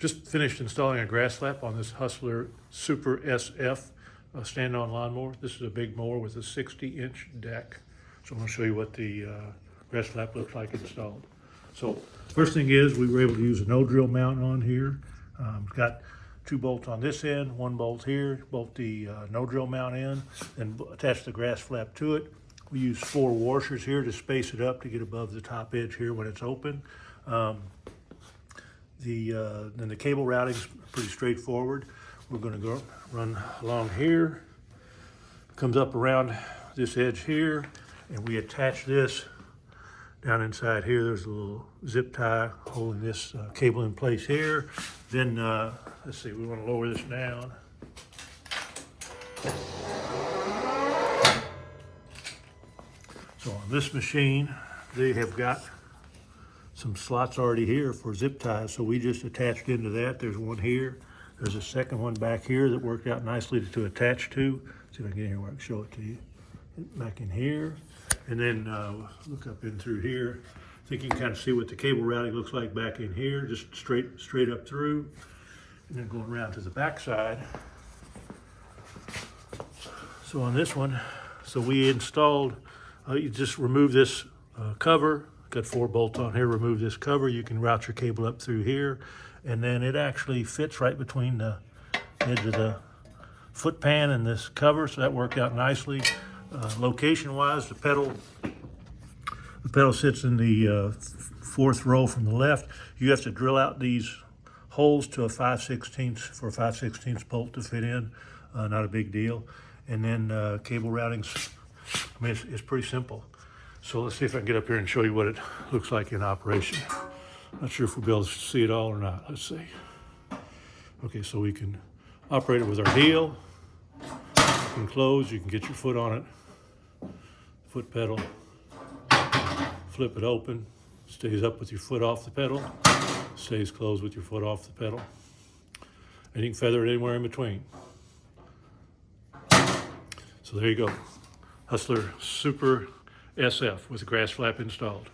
Just finished installing a GrassFlap on this Hustler Super SF stand-on lawnmower. This is a big mower with a 60-inch deck. So I'm going to show you what the GrassFlap looks like installed. So first thing is we were able to use a no-drill mount on here. Got 2 bolts on this end, 1 bolt here, bolt the no-drill mount in, and attach the GrassFlap to it. We use 4 washers here to space it up to get above the top edge here when it's open. Then the cable routing's pretty straightforward. We're going to go run along here, comes up around this edge here, and we attach this down inside here. There's a little zip tie holding this cable in place here. Then let's see, we want to lower this down. So on this machine, they have got some slots already here for zip ties, so we just attached into that. There's one here. There's a second one back here that worked out nicely to attach to. See if I can get here where I can show it to you. Back in here, and then look up in through here. I think you can kind of see what the cable routing looks like back in here, just straight up through, and then going around to the back side. So on this one, so we installed. You just remove this cover. Got 4 bolts on here. Remove this cover. You can route your cable up through here, and then it actually fits right between the edge of the foot pan and this cover, so that worked out nicely. Location-wise, the pedal sits in the 4th row from the left. You have to drill out these holes to a 5/16 for a 5/16 bolt to fit in. Not a big deal. And then cable routings. I mean, it's pretty simple. So let's see if I can get up here and show you what it looks like in operation. Not sure if we'll be able to see it all or not. Let's see. Okay, so we can operate it with our heel. You can close, you can get your foot on it. Foot pedal. Flip it open. Stays up with your foot off the pedal. Stays closed with your foot off the pedal. And you can feather it anywhere in between. So there you go. Hustler Super SF with a GrassFlap installed.